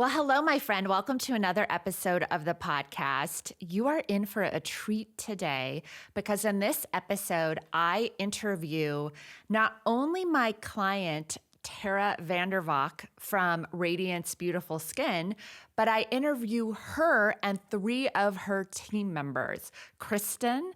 Well, hello, my friend. Welcome to another episode of the podcast. You are in for a treat today because in this episode, I interview not only my client, Tara VanderValk from Radiance Beautiful Skin, but I interview her and three of her team members, Kristin,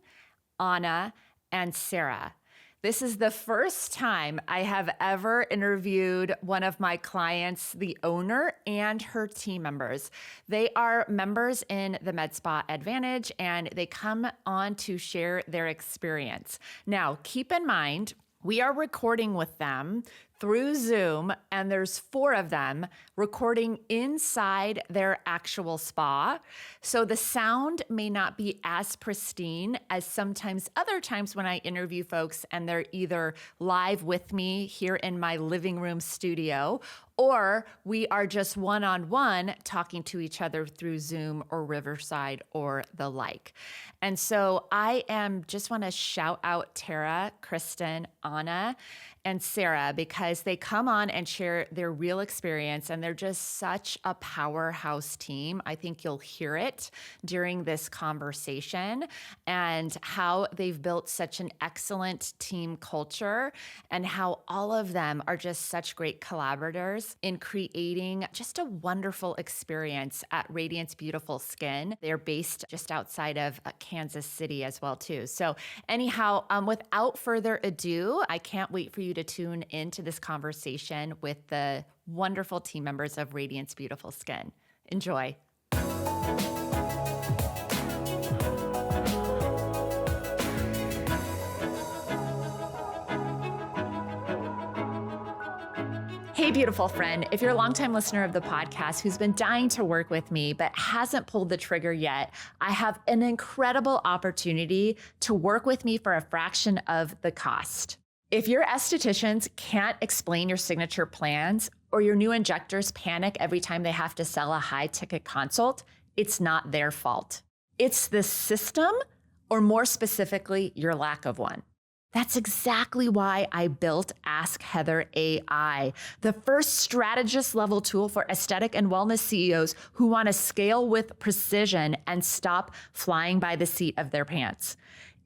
Anna, and Sarah. This is the first time I have ever interviewed one of my clients, the owner, and her team members. They are members in the Med Spa Advantage, and they come on to share their experience. Now, keep in mind, we are recording with them through Zoom, and there's 4 of them recording inside their actual spa. So the sound may not be as pristine as sometimes other times when I interview folks and they're either live with me here in my living room studio, or we are just one-on-one talking to each other through Zoom or Riverside or the like. And so I just want to shout out Tara, Kristin, Anna, and Sarah because they come on and share their real experience, and they're just such a powerhouse team. I think you'll hear it during this conversation and how they've built such an excellent team culture and how all of them are just such great collaborators in creating just a wonderful experience at Radiance Beautiful Skin. They're based just outside of Kansas City as well too. So anyhow, without further ado, I can't wait for you to tune into this conversation with the wonderful team members of Radiance Beautiful Skin. Enjoy. Hey, beautiful friend. If you're a longtime listener of the podcast who's been dying to work with me but hasn't pulled the trigger yet, I have an incredible opportunity to work with me for a fraction of the cost. If your estheticians can't explain your signature plans or your new injectors panic every time they have to sell a high-ticket consult, it's not their fault. It's the system, or more specifically, your lack of one. That's exactly why I built Ask Heather AI, the first strategist level tool for aesthetic and wellness CEOs who want to scale with precision and stop flying by the seat of their pants.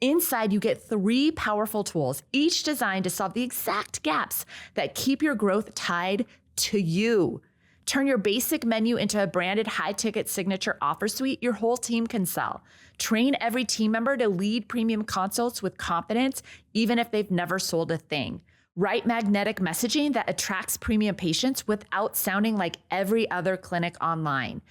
Inside, you get 3 powerful tools, each designed to solve the exact gaps that keep your growth tied to you. Turn your basic menu into a branded high-ticket signature offer suite your whole team can sell. Train every team member to lead premium consults with confidence, even if they've never sold a thing. Write magnetic messaging that attracts premium patients without sounding like every other clinic online.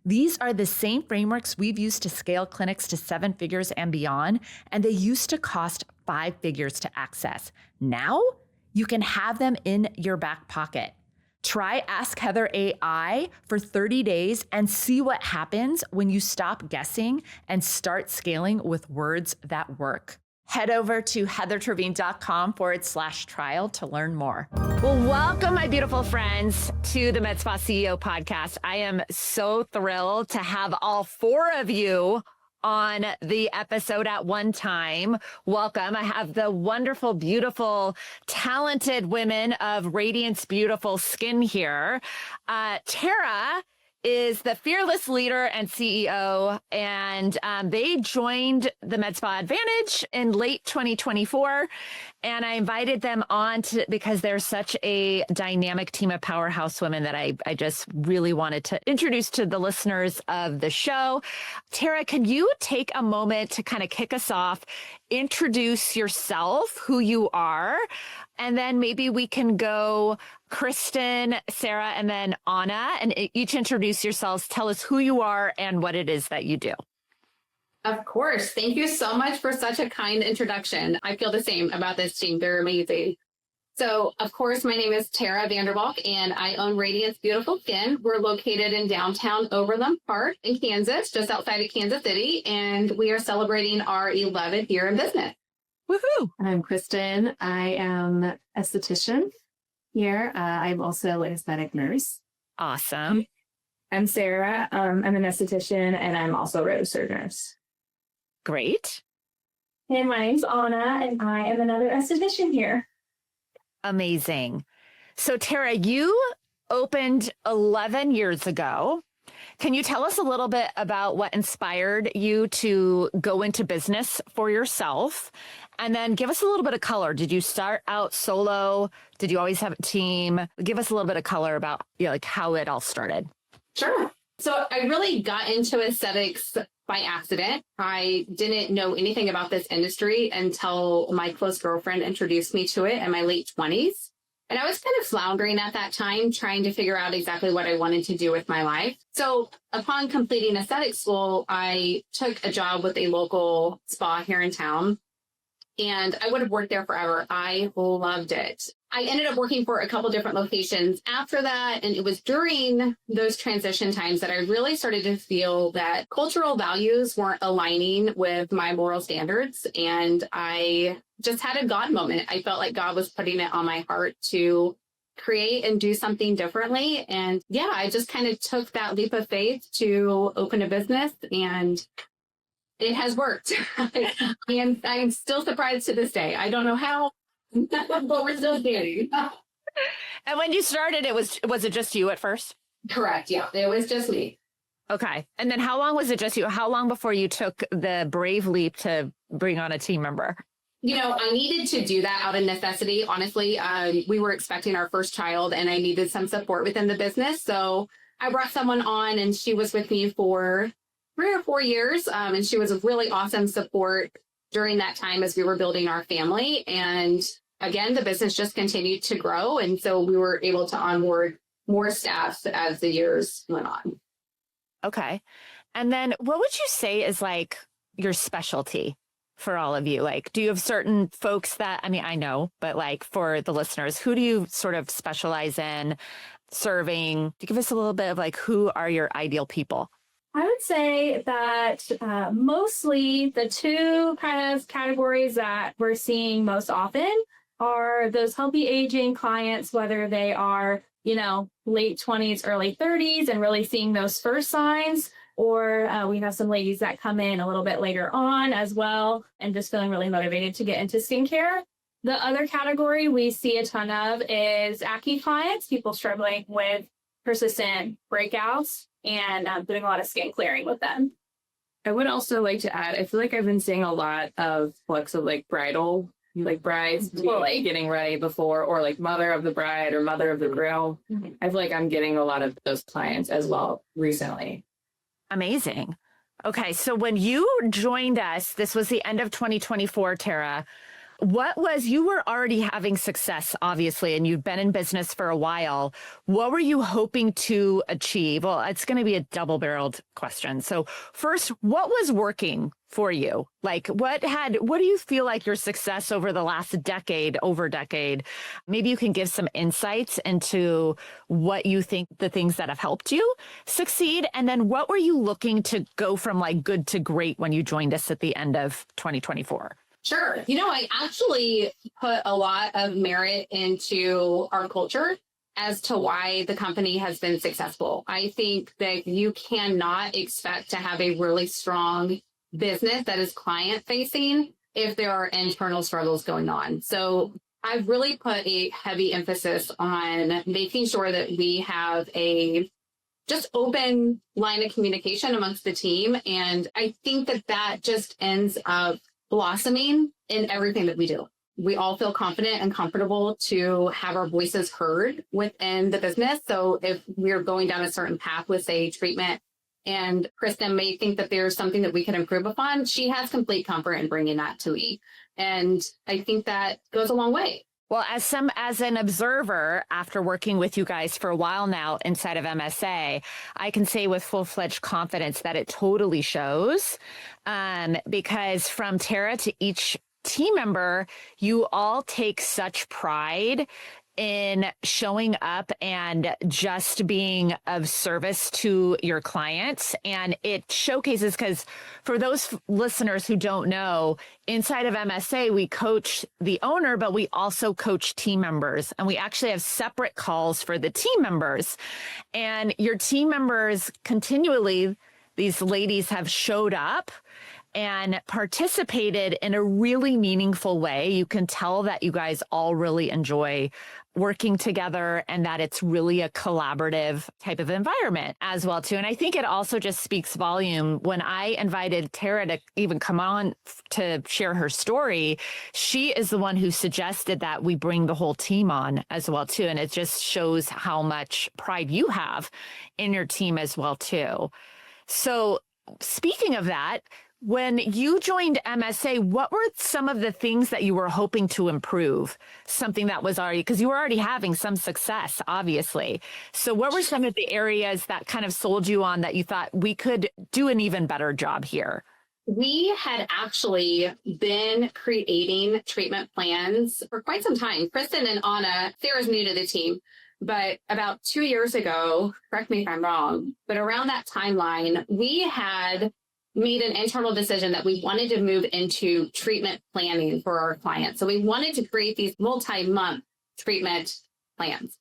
These are the same frameworks we've used to scale clinics to 7 figures and beyond, and they used to cost 5 figures to access. Now, you can have them in your back pocket. Try Ask Heather AI for 30 days and see what happens when you stop guessing and start scaling with words that work. Head over to heathertrevine.com/trial to learn more. Well, welcome, my beautiful friends, to the Med Spa CEO podcast. I am so thrilled to have all 4 of you on the episode at one time. Welcome. I have the wonderful, beautiful, talented women of Radiance Beautiful Skin here. Tara is the fearless leader and CEO, and they joined the Med Spa Advantage in late 2024. And I invited them on because they're such a dynamic team of powerhouse women that I just really wanted to introduce to the listeners of the show. Tara, can you take a moment to kind of kick us off, introduce yourself, who you are, and then maybe we can go Kristin, Sarah, and then Anna, and each introduce yourselves. Tell us who you are and what it is that you do. Of course. Thank you so much for such a kind introduction. I feel the same about this team. They're amazing. So, of course, my name is Tara VanderValk, and I own Radiance Beautiful Skin. We're located in downtown Overland Park in Kansas, just outside of Kansas City, and we are celebrating our 11th year in business. Woohoo! I'm Kristin. I am an esthetician here. I'm also an aesthetic nurse. Awesome. I'm Sarah. I'm an esthetician, and I'm also a registered nurse. Great. And my name's Anna, and I am another esthetician here. Amazing. So Tara, you opened 11 years ago. Can you tell us a little bit about what inspired you to go into business for yourself? And then give us a little bit of color. Did you start out solo? Did you always have a team? Give us a little bit of color about like how it all started. Sure. So I really got into aesthetics by accident. I didn't know anything about this industry until my close girlfriend introduced me to it in my late 20s. And I was kind of floundering at that time, trying to figure out exactly what I wanted to do with my life. So upon completing aesthetic school, I took a job with a local spa here in town. And I would have worked there forever. I loved it. I ended up working for a couple different locations after that. And it was during those transition times that I really started to feel that cultural values weren't aligning with my moral standards. And I just had a God moment. I felt like God was putting it on my heart to create and do something differently. And yeah, I just kind of took that leap of faith to open a business, and it has worked. I'm still surprised to this day. I don't know how, but we're still standing. And when you started, was it just you at first? Correct. Yeah, it was just me. Okay. And then how long was it just you? How long before you took the brave leap to bring on a team member? You know, I needed to do that out of necessity. Honestly, we were expecting our first child and I needed some support within the business. So I brought someone on, and she was with me for 3 or 4 years. And she was a really awesome support during that time as we were building our family. And again, the business just continued to grow. And so we were able to onboard more staff as the years went on. Okay. And then what would you say is like your specialty for all of you? Like, do you have certain folks that, I mean, I know, but like for the listeners, who do you sort of specialize in serving? To give us a little bit of like, who are your ideal people? I would say that mostly the two kind of categories that we're seeing most often are those healthy aging clients, whether they are, late 20s, early 30s, and really seeing those first signs, or we have some ladies that come in a little bit later on as well and just feeling really motivated to get into skincare. The other category we see a ton of is acne clients, people struggling with persistent breakouts, and doing a lot of skin clearing with them. I would also like to add, I feel like I've been seeing a lot of looks of like bridal, like brides getting ready before, or like mother of the bride or mother of the groom. Mm-hmm. I feel like I'm getting a lot of those clients as well recently. Amazing. Okay. So when you joined us, this was the end of 2024, Tara. You were already having success, obviously, and you'd been in business for a while. What were you hoping to achieve? Well, it's going to be a double-barreled question. So first, what was working for you? Like what do you feel like your success over the last decade, maybe you can give some insights into what you think the things that have helped you succeed. And then what were you looking to go from like good to great when you joined us at the end of 2024? Sure. I actually put a lot of merit into our culture as to why the company has been successful. I think that you cannot expect to have a really strong business that is client facing if there are internal struggles going on. So I've really put a heavy emphasis on making sure that we have a just open line of communication amongst the team. And I think that just ends up blossoming in everything that we do. We all feel confident and comfortable to have our voices heard within the business. So if we're going down a certain path with, say, treatment, and Kristin may think that there's something that we can improve upon, she has complete comfort in bringing that to me. And I think that goes a long way. Well, as an observer, after working with you guys for a while now inside of MSA, I can say with full-fledged confidence that it totally shows. Because from Tara to each team member, you all take such pride in showing up and just being of service to your clients. And it showcases, because for those listeners who don't know, inside of MSA, we coach the owner, but we also coach team members. And we actually have separate calls for the team members. And your team members continually, these ladies have showed up and participated in a really meaningful way. You can tell that you guys all really enjoy working together and that it's really a collaborative type of environment as well too. And I think it also just speaks volume. When I invited Tara to even come on to share her story, she is the one who suggested that we bring the whole team on as well too. And it just shows how much pride you have in your team as well too. So speaking of that, when you joined MSA, what were some of the things that you were hoping to improve? Something that was already, because you were already having some success, obviously. So what were some of the areas that kind of sold you on that you thought we could do an even better job here? We had actually been creating treatment plans for quite some time. Kristin and Anna, Sarah's new to the team, but about 2 years ago, correct me if I'm wrong, but around that timeline, we had made an internal decision that we wanted to move into treatment planning for our clients. So we wanted to create these multi-month treatment plans.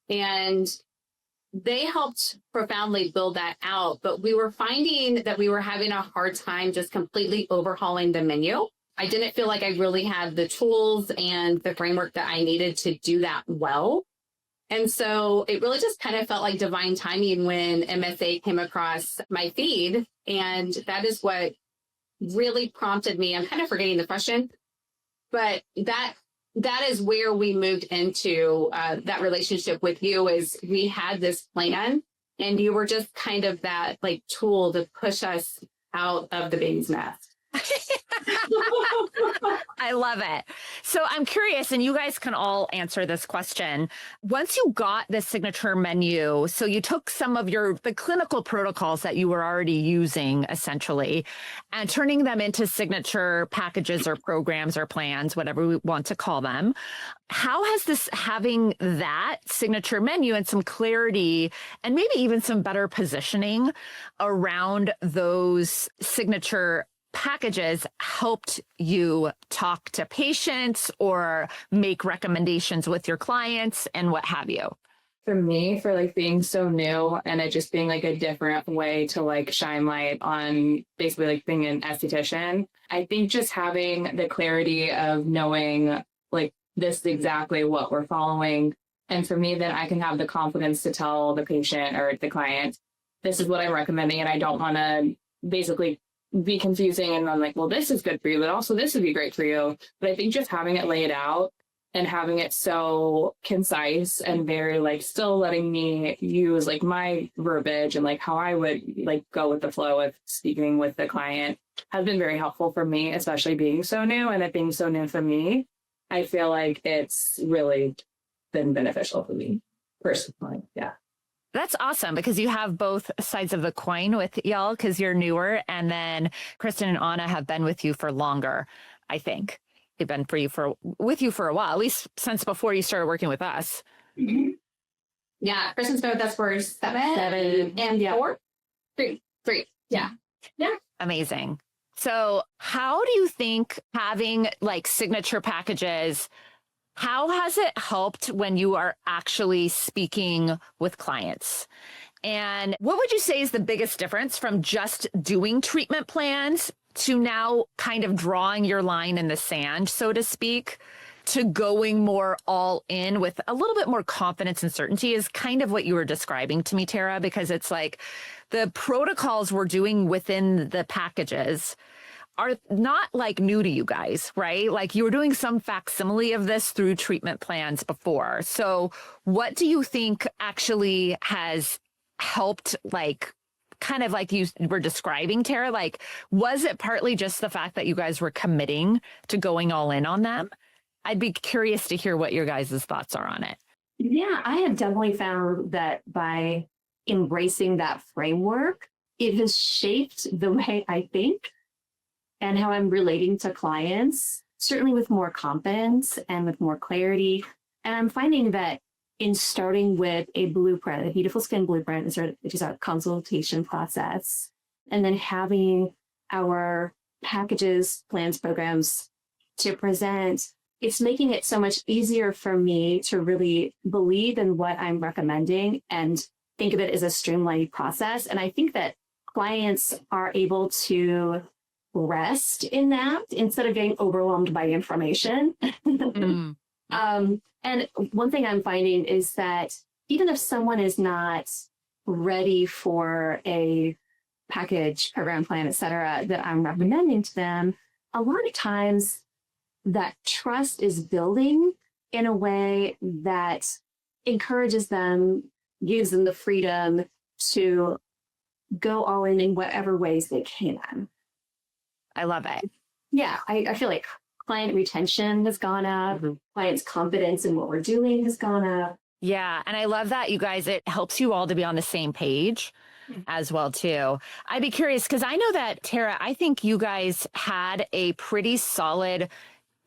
And they helped profoundly build that out, but we were finding that we were having a hard time just completely overhauling the menu. I didn't feel like I really had the tools and the framework that I needed to do that well. And so it really just kind of felt like divine timing when MSA came across my feed. And that is what really prompted me. I'm kind of forgetting the question, but that is where we moved into that relationship with you. Is we had this plan and you were just kind of that like tool to push us out of the baby's nest. I love it. So I'm curious, and you guys can all answer this question. Once you got the signature menu, so you took some of the clinical protocols that you were already using essentially, and turning them into signature packages or programs or plans, whatever we want to call them. How has having that signature menu and some clarity and maybe even some better positioning around those signature packages helped you talk to patients or make recommendations with your clients and what have you? For me, for like being so new and it just being like a different way to like shine light on basically like being an esthetician, I think just having the clarity of knowing like this is exactly what we're following. And for me, then I can have the confidence to tell the patient or the client, this is what I'm recommending. And I don't want to basically be confusing and I'm like, well, this is good for you, but also this would be great for you. But I think just having it laid out and having it so concise and very like still letting me use like my verbiage and like how I would like go with the flow of speaking with the client has been very helpful for me, especially being so new. And it being so new for me, I feel like it's really been beneficial for me personally. Yeah. That's awesome because you have both sides of the coin with y'all because you're newer. And then Kristin and Anna have been with you for longer, I think. They've been with you for a while, at least since before you started working with us. Mm-hmm. Yeah, Kristin's been with us for seven and yeah. 4. 3. Yeah. Amazing. So how do you think having like signature packages, how has it helped when you are actually speaking with clients? And what would you say is the biggest difference from just doing treatment plans to now kind of drawing your line in the sand, so to speak, to going more all in with a little bit more confidence and certainty is kind of what you were describing to me, Tara, because it's like the protocols we're doing within the packages are not like new to you guys, right? Like you were doing some facsimile of this through treatment plans before. So what do you think actually has helped, like, kind of like you were describing, Tara? Like, was it partly just the fact that you guys were committing to going all in on them? I'd be curious to hear what your guys' thoughts are on it. Yeah, I have definitely found that by embracing that framework, it has shaped the way I think and how I'm relating to clients, certainly with more confidence and with more clarity. And I'm finding that in starting with a blueprint, a beautiful skin blueprint, which is our consultation process, and then having our packages, plans, programs to present, it's making it so much easier for me to really believe in what I'm recommending and think of it as a streamlined process. And I think that clients are able to rest in that instead of getting overwhelmed by information. Mm. And one thing I'm finding is that even if someone is not ready for a package, program plan, et cetera, that I'm recommending to them, a lot of times that trust is building in a way that encourages them, gives them the freedom to go all in whatever ways they can. I love it. Yeah, I feel like client retention has gone up, clients' confidence in what we're doing has gone up. Yeah. And I love that, you guys, it helps you all to be on the same page as well, too. I'd be curious because I know that, Tara, I think you guys had a pretty solid,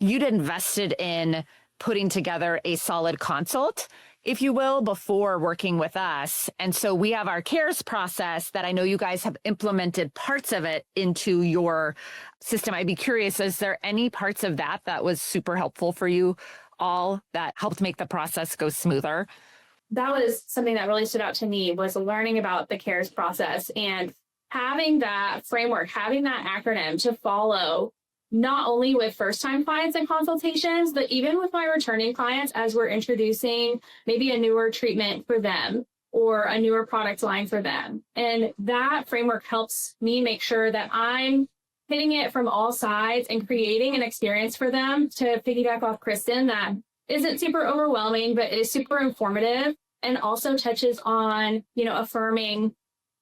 you'd invested in putting together a solid consult, if you will, before working with us. And so we have our CARES process that I know you guys have implemented parts of it into your system. I'd be curious, is there any parts of that that was super helpful for you all that helped make the process go smoother? That was something that really stood out to me, was learning about the CARES process and having that framework, having that acronym to follow, not only with first-time clients and consultations, but even with my returning clients as we're introducing maybe a newer treatment for them or a newer product line for them. And that framework helps me make sure that I'm hitting it from all sides and creating an experience for them, to piggyback off Kristin, that isn't super overwhelming, but is super informative and also touches on, affirming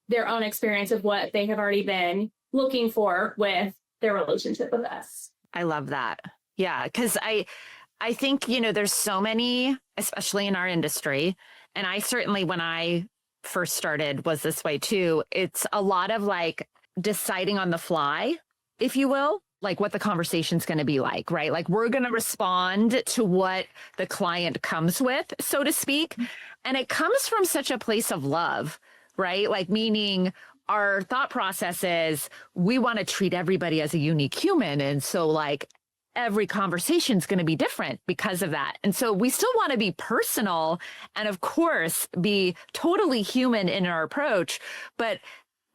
their own experience of what they have already been looking for with their relationship with us. I love that. Yeah, because I think, there's so many, especially in our industry, and I certainly, when I first started, was this way too. It's a lot of like deciding on the fly, if you will, like what the conversation's going to be like, right? Like we're going to respond to what the client comes with, so to speak. And it comes from such a place of love, right? Like meaning our thought process is we want to treat everybody as a unique human. And so like every conversation is going to be different because of that. And so we still want to be personal and of course be totally human in our approach. But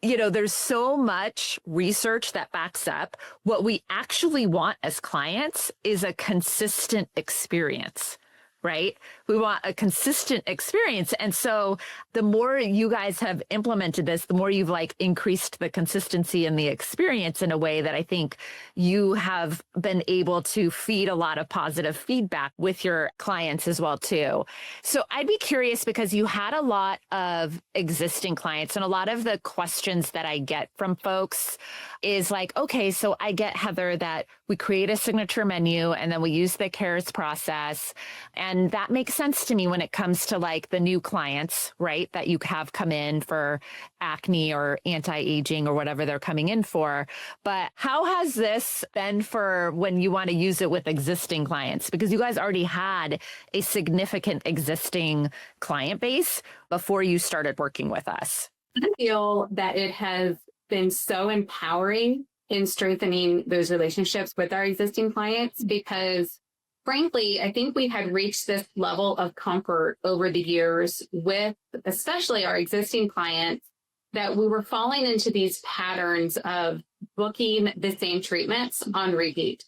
there's so much research that backs up what we actually want as clients is a consistent experience, right? We want a consistent experience. And so the more you guys have implemented this, the more you've like increased the consistency and the experience in a way that I think you have been able to feed a lot of positive feedback with your clients as well too. So I'd be curious because you had a lot of existing clients and a lot of the questions that I get from folks is like, okay, so I get, Heather, that we create a signature menu and then we use the CARES process. And that makes sense to me when it comes to like the new clients, right? That you have come in for acne or anti-aging or whatever they're coming in for. But how has this been for when you want to use it with existing clients? Because you guys already had a significant existing client base before you started working with us. I feel that it has been so empowering in strengthening those relationships with our existing clients because frankly, I think we had reached this level of comfort over the years with especially our existing clients that we were falling into these patterns of booking the same treatments on repeat.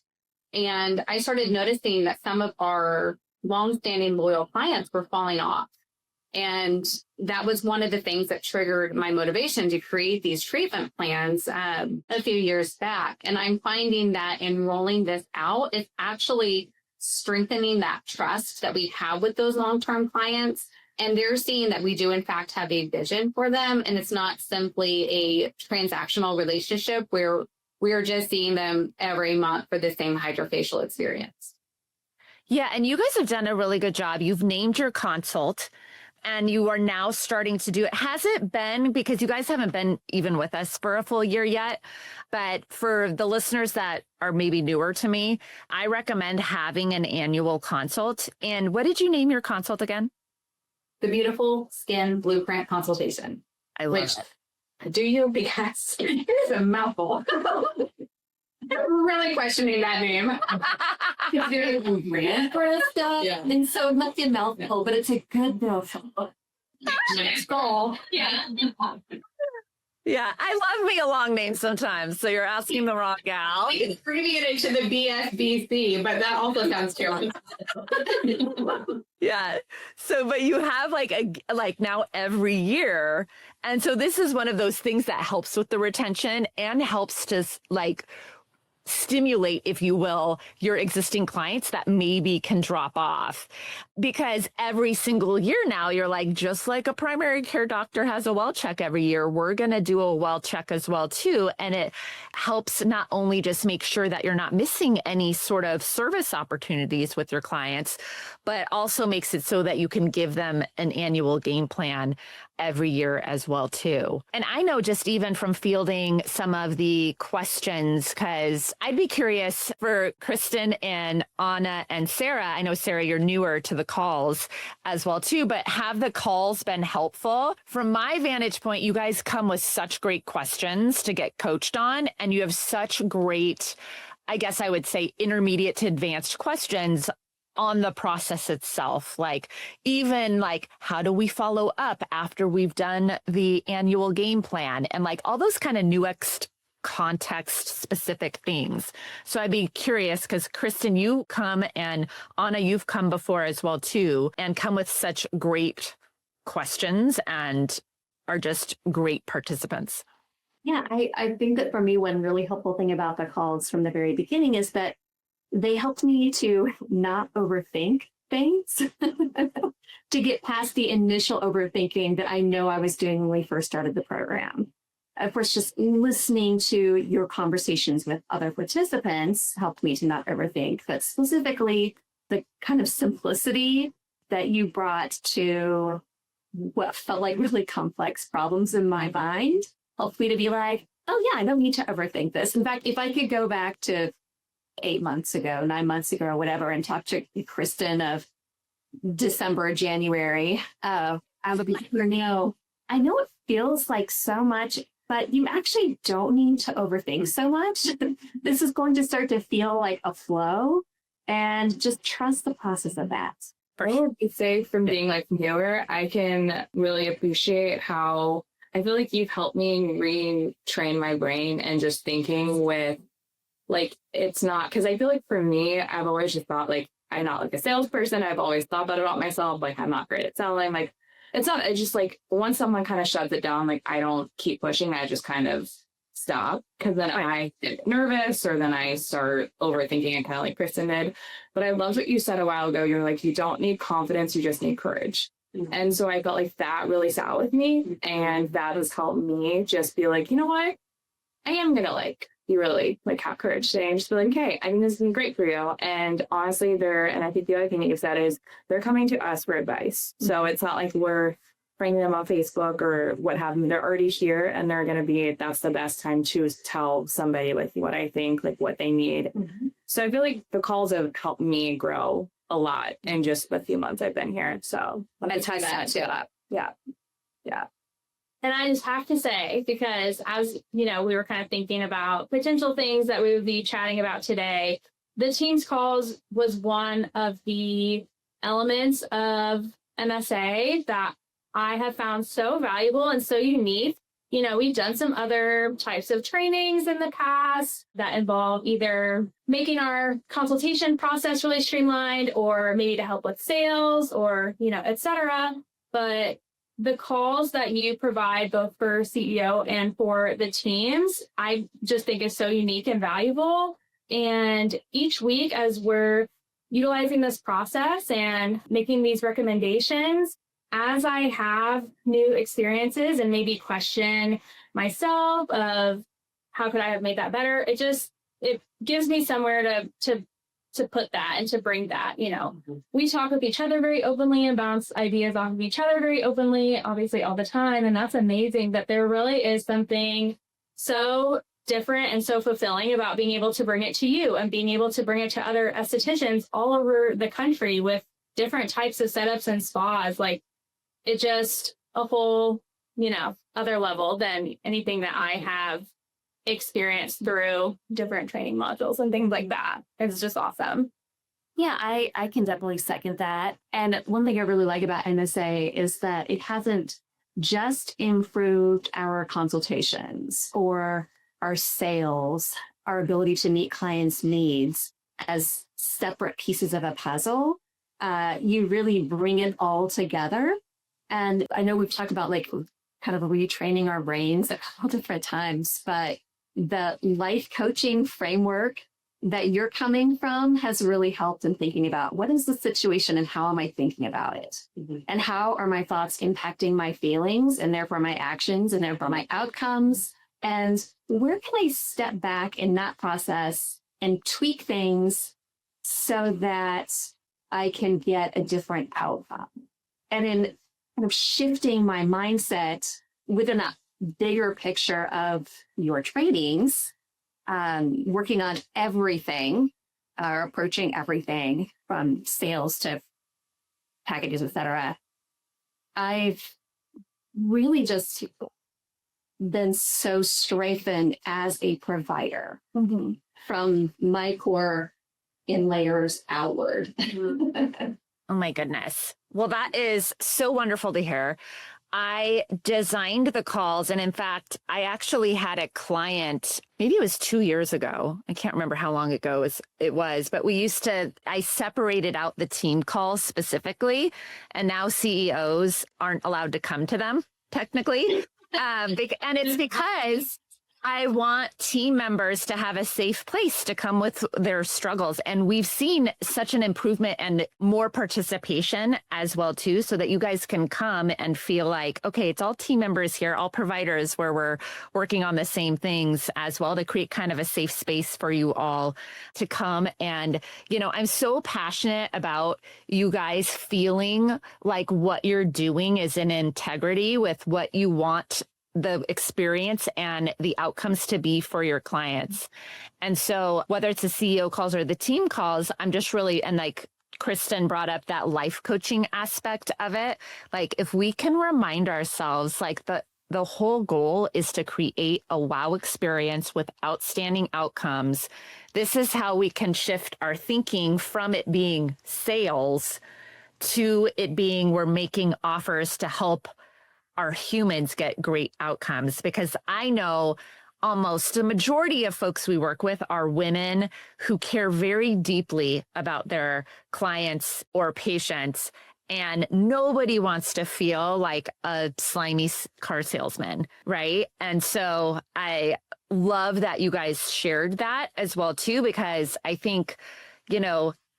And I started noticing that some of our longstanding loyal clients were falling off. And that was one of the things that triggered my motivation to create these treatment plans a few years back. And I'm finding that in rolling this out, it's actually strengthening that trust that we have with those long-term clients. And they're seeing that we do, in fact, have a vision for them. And it's not simply a transactional relationship where we are just seeing them every month for the same hydrofacial experience. Yeah. And you guys have done a really good job. You've named your consult and you are now starting to do it. Has it been, because you guys haven't been even with us for a full year yet, but for the listeners that are maybe newer to me, I recommend having an annual consult. And what did you name your consult again? The Beautiful Skin Blueprint Consultation. I love it. Do you? Because it's a mouthful. I'm really questioning that name. It's very brand for us stuff. Yeah. And so it must be a mouthful, but it's a good mouthful. Next goal. Yeah. Yeah, I love me a long name sometimes. So you're asking the wrong gal. We can abbreviate it to the BSBC, but that also sounds terrible. Yeah. So, but you have like now every year. And so this is one of those things that helps with the retention and helps to like stimulate, if you will, your existing clients that maybe can drop off. Because every single year now, you're like, just like a primary care doctor has a well check every year, we're going to do a well check as well, too. And it helps not only just make sure that you're not missing any sort of service opportunities with your clients, but also makes it so that you can give them an annual game plan every year as well, too. And I know just even from fielding some of the questions, because I'd be curious for Kristin and Anna and Sarah. I know, Sarah, you're newer to the calls as well, too, but have the calls been helpful? From my vantage point, you guys come with such great questions to get coached on, and you have such great, I guess I would say, intermediate to advanced questions on the process itself. Like, even like, how do we follow up after we've done the annual game plan, and like all those kind of nuanced context specific things. So I'd be curious, because Kristin, you come, and Anna, you've come before as well too, and come with such great questions and are just great participants. Yeah, I think that for me, one really helpful thing about the calls from the very beginning is that they helped me to not overthink things, to get past the initial overthinking that I know I was doing when we first started the program. Of course, just listening to your conversations with other participants helped me to not overthink, but specifically the kind of simplicity that you brought to what felt like really complex problems in my mind helped me to be like, oh yeah, I don't need to overthink this. In fact, if I could go back to 8 months ago, 9 months ago, or whatever, and talk to Kristin of December, January, I would be like, no, I know it feels like so much, but you actually don't need to overthink so much. This is going to start to feel like a flow, and just trust the process of that. I would say, from being like newer, I can really appreciate how I feel like you've helped me retrain my brain and just thinking with, like, it's not, because I feel like for me, I've always just thought, like, I'm not like a salesperson. I've always thought that about myself. Like, I'm not great at selling. Like, it's just like, once someone kind of shuts it down, like, I don't keep pushing. I just kind of stop, because then I get nervous, or then I start overthinking, and kind of like Kristin did. But I loved what you said a while ago. You're like, you don't need confidence. You just need courage. Mm-hmm. And so I felt like that really sat with me. And that has helped me just be like, you know what? I am going to like, be really like have courage today, and just be like, okay, I think this has been great for you. And honestly, and I think the other thing that you've said is they're coming to us for advice. Mm-hmm. So it's not like we're bringing them on Facebook or what have you. They're already here, and they're going to be, that's the best time to tell somebody like what I think, like what they need. Mm-hmm. So I feel like the calls have helped me grow a lot in just the few months I've been here. So I touch that too. Yeah. Yeah. And I just have to say, because as you know, we were kind of thinking about potential things that we would be chatting about today, the Teams calls was one of the elements of MSA that I have found so valuable and so unique. You know, we've done some other types of trainings in the past that involve either making our consultation process really streamlined, or maybe to help with sales, or, you know, et cetera. But the calls that you provide both for CEO and for the teams, I just think is so unique and valuable. And each week, as we're utilizing this process and making these recommendations, as I have new experiences and maybe question myself of how could I have made that better, it gives me somewhere to put that and to bring that. You know, we talk with each other very openly and bounce ideas off of each other very openly, obviously all the time. And that's amazing that there really is something so different and so fulfilling about being able to bring it to you and being able to bring it to other estheticians all over the country with different types of setups and spas. Like, it just a whole, you know, other level than anything that I have experienced through different training modules and things like that. It's just awesome. Yeah, I can definitely second that. And one thing I really like about MSA is that it hasn't just improved our consultations or our sales, our ability to meet clients' needs as separate pieces of a puzzle, you really bring it all together. And I know we've talked about like kind of retraining our brains at all different times, but the life coaching framework that you're coming from has really helped in thinking about what is the situation and how am I thinking about it? Mm-hmm. And how are my thoughts impacting my feelings and therefore my actions and therefore my outcomes? And where can I step back in that process and tweak things so that I can get a different outcome? And in kind of shifting my mindset within a bigger picture of your trainings, working on everything, approaching everything from sales to packages, etc. I've really just been so strengthened as a provider from my core in layers outward. Oh my goodness. Well, that is so wonderful to hear. I designed the calls. And in fact, I actually had a client, maybe it was 2 years ago. I can't remember how long ago it was, but I separated out the team calls specifically. And now CEOs aren't allowed to come to them technically. And it's because I want team members to have a safe place to come with their struggles. And we've seen such an improvement and more participation as well, too, so that you guys can come and feel like, okay, it's all team members here, all providers where we're working on the same things as well to create kind of a safe space for you all to come. And, I'm so passionate about you guys feeling like what you're doing is in integrity with what you want the experience and the outcomes to be for your clients. And so whether it's the CEO calls or the team calls, I'm just really, and like Kristin brought up that life coaching aspect of it. Like if we can remind ourselves, like the whole goal is to create a wow experience with outstanding outcomes. This is how we can shift our thinking from it being sales to it being we're making offers to help our humans get great outcomes, because I know almost the majority of folks we work with are women who care very deeply about their clients or patients, and nobody wants to feel like a slimy car salesman, right? And so I love that you guys shared that as well too, because I think,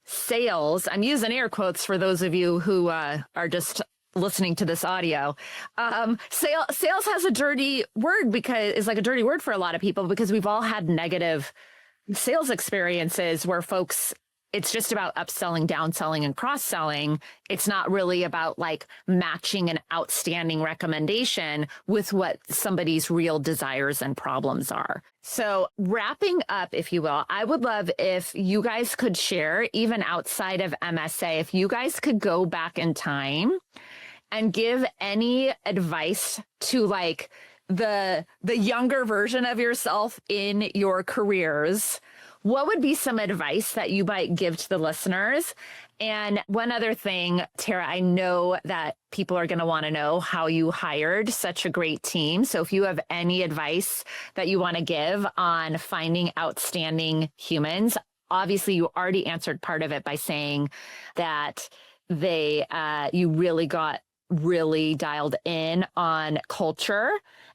sales, I'm using air quotes for those of you who are just listening to this audio. Sales has a dirty word because it's like a dirty word for a lot of people, because we've all had negative sales experiences where folks, it's just about upselling, downselling, and cross-selling. It's not really about like matching an outstanding recommendation with what somebody's real desires and problems are. So wrapping up, if you will, I would love if you guys could share, even outside of MSA, if you guys could go back in time and give any advice to like the younger version of yourself in your careers, what would be some advice that you might give to the listeners? And one other thing, Tara, I know that people are going to want to know how you hired such a great team. So if you have any advice that you want to give on finding outstanding humans, obviously you already answered part of it by saying that you really got really dialed in on culture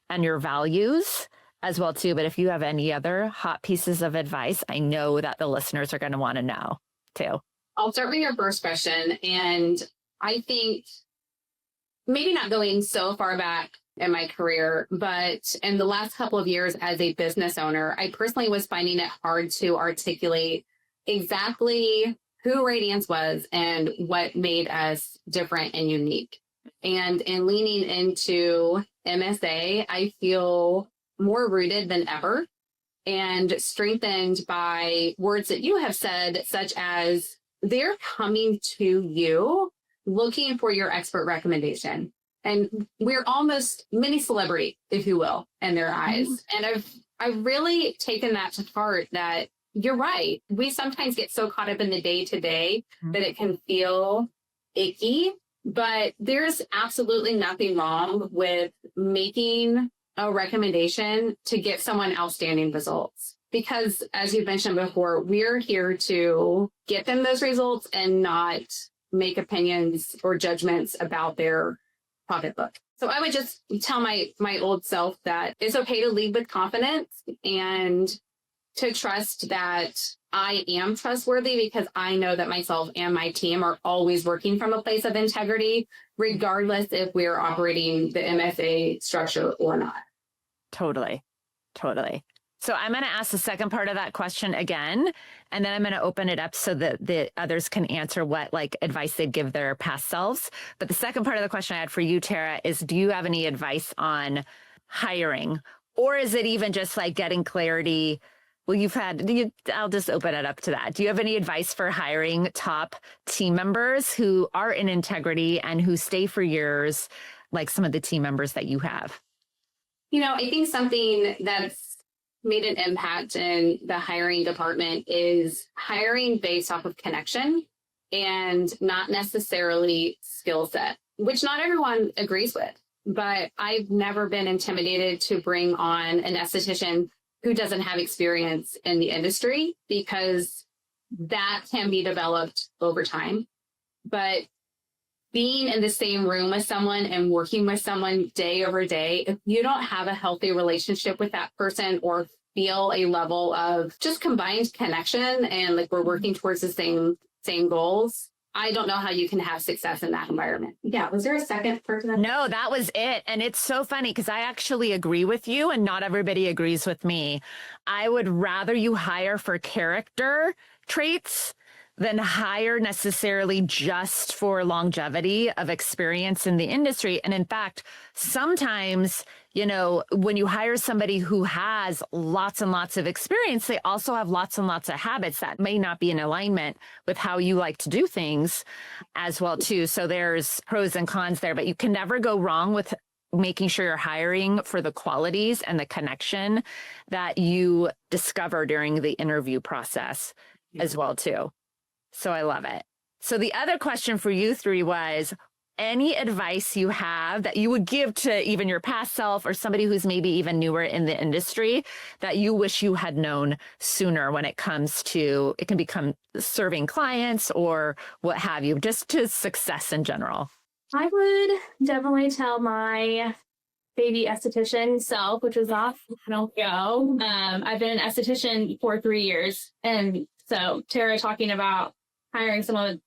and your values as well too. But if you have any other hot pieces of advice, I know that the listeners are going to want to know too. I'll start with your first question. And I think maybe not going so far back in my career, but in the last couple of years as a business owner, I personally was finding it hard to articulate exactly who Radiance was and what made us different and unique. And in leaning into MSA, I feel more rooted than ever and strengthened by words that you have said, such as they're coming to you looking for your expert recommendation. And we're almost mini celebrity, if you will, in their eyes. And I've really taken that to heart, that you're right. We sometimes get so caught up in the day to day that it can feel icky. But there's absolutely nothing wrong with making a recommendation to get someone outstanding results. Because as you mentioned before, we're here to get them those results and not make opinions or judgments about their pocketbook. So I would just tell my old self that it's okay to lead with confidence and to trust that I am trustworthy, because I know that myself and my team are always working from a place of integrity, regardless if we're operating the MSA structure or not. Totally. So I'm going to ask the second part of that question again, and then I'm going to open it up so that the others can answer what like advice they'd give their past selves. But the second part of the question I had for you, Tara, is do you have any advice on hiring, or is it even just like getting clarity? Well, I'll just open it up to that. Do you have any advice for hiring top team members who are in integrity and who stay for years, like some of the team members that you have? I think something that's made an impact in the hiring department is hiring based off of connection and not necessarily skill set, which not everyone agrees with. But I've never been intimidated to bring on an esthetician who doesn't have experience in the industry, because that can be developed over time. But being in the same room with someone and working with someone day over day, if you don't have a healthy relationship with that person or feel a level of just combined connection and like we're working towards the same goals, I don't know how you can have success in that environment. Yeah. Was there a second person? No, that was it. And it's so funny because I actually agree with you and not everybody agrees with me. I would rather you hire for character traits than hire necessarily just for longevity of experience in the industry. And in fact, sometimes, when you hire somebody who has lots and lots of experience, they also have lots and lots of habits that may not be in alignment with how you like to do things as well, too. So there's pros and cons there, but you can never go wrong with making sure you're hiring for the qualities and the connection that you discover during the interview process as well, too. So I love it. So the other question for you three was, any advice you have that you would give to even your past self or somebody who's maybe even newer in the industry that you wish you had known sooner when it comes to, it can become serving clients or what have you, just to success in general? I would definitely tell my baby esthetician self, which was off, I don't go. I've been an esthetician for 3 years. And so Tara talking about hiring someone with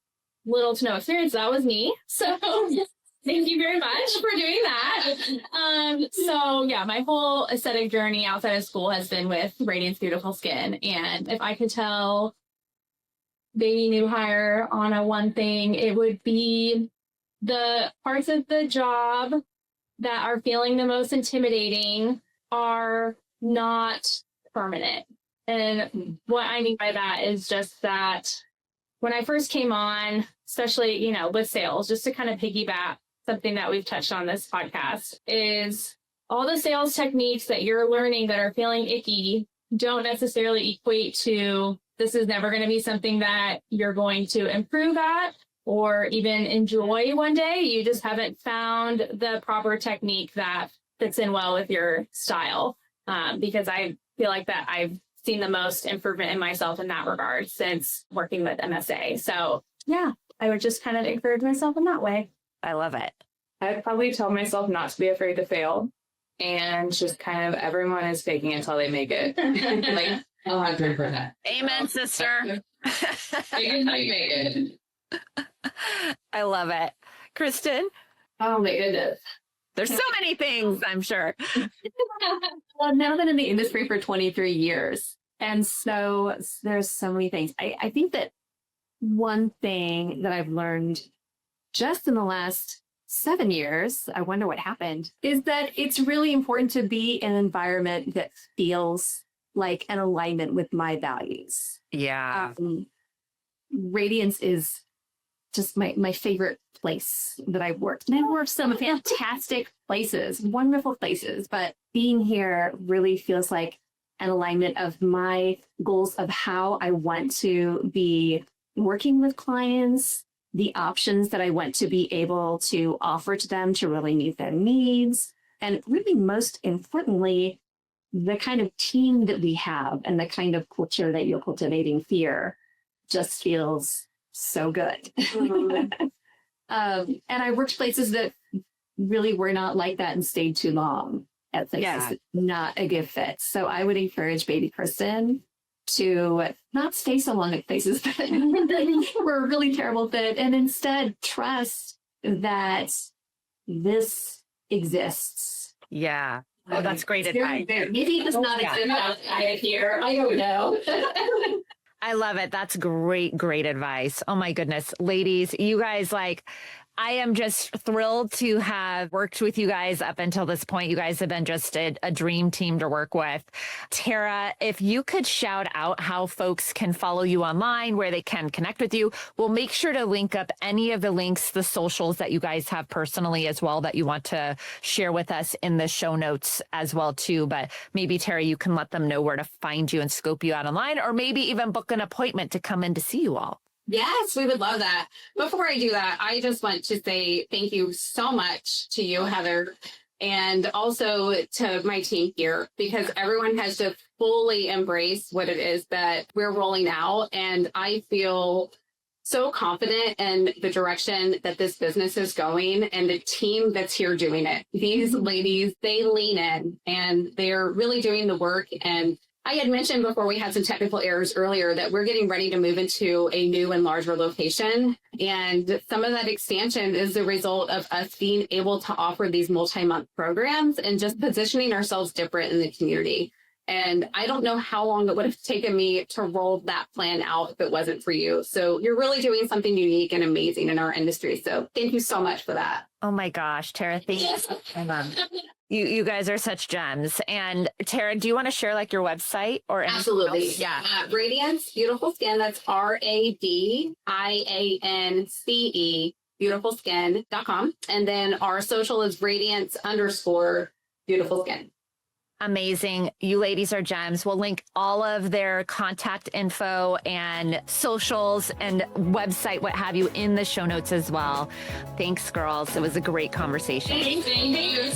little to no experience, that was me. So thank you very much for doing that. So yeah, my whole aesthetic journey outside of school has been with Radiance Beautiful Skin. And if I could tell baby new hire on a one thing, it would be the parts of the job that are feeling the most intimidating are not permanent. And what I mean by that is just that when I first came on, especially, with sales, just to kind of piggyback something that we've touched on this podcast, is all the sales techniques that you're learning that are feeling icky don't necessarily equate to this is never going to be something that you're going to improve at or even enjoy one day. You just haven't found the proper technique that fits in well with your style. Because I feel like that I've seen the most improvement in myself in that regard since working with MSA. So yeah, I would just kind of encourage myself in that way. I love it. I'd probably tell myself not to be afraid to fail and just kind of everyone is faking until they make it. Like 100%. Amen, sister. Fake it until you make it. I love it. Kristin? Oh my goodness. There's so many things, I'm sure. Well, now I've been in the industry for 23 years. And so there's so many things. I think that one thing that I've learned just in the last 7 years, I wonder what happened, is that it's really important to be in an environment that feels like an alignment with my values. Yeah. Radiance is just my favorite place that I've worked. And I've worked some fantastic places, wonderful places, but being here really feels like an alignment of my goals of how I want to be working with clients, the options that I want to be able to offer to them to really meet their needs. And really, most importantly, the kind of team that we have and the kind of culture that you're cultivating here just feels so good. And I worked places that really were not like that and stayed too long at places not a good fit. So I would encourage baby Kristin to not stay so long at places that were a really terrible fit and instead trust that this exists. Yeah. Oh, that's great advice. Maybe it does not exist outside of here. I don't know. I love it. That's great, great advice. Oh my goodness. Ladies, you guys, like, I am just thrilled to have worked with you guys up until this point. You guys have been just a dream team to work with. Tara, if you could shout out how folks can follow you online, where they can connect with you, we'll make sure to link up any of the links, the socials that you guys have personally as well that you want to share with us in the show notes as well too. But maybe Tara, you can let them know where to find you and scope you out online, or maybe even book an appointment to come in to see you all. Yes, we would love that. Before I do that, I just want to say thank you so much to you, Heather, and also to my team here, because everyone has just fully embraced what it is that we're rolling out. And I feel so confident in the direction that this business is going and the team that's here doing it. These ladies, they lean in and they're really doing the work. And I had mentioned before we had some technical errors earlier that we're getting ready to move into a new and larger location. And some of that expansion is the result of us being able to offer these multi-month programs and just positioning ourselves different in the community. And I don't know how long it would have taken me to roll that plan out if it wasn't for you. So you're really doing something unique and amazing in our industry. So thank you so much for that. Oh my gosh, Tara, thank you. You guys are such gems. And Tara, do you want to share like your website or anything Absolutely. else? Yeah. Radiance Beautiful Skin. That's RADIANCE beautifulskin.com. And then our social is Radiance_Beautiful Skin. Amazing. You ladies are gems. We'll link all of their contact info and socials and website, what have you, in the show notes as well. Thanks, girls. It was a great conversation. Thank you.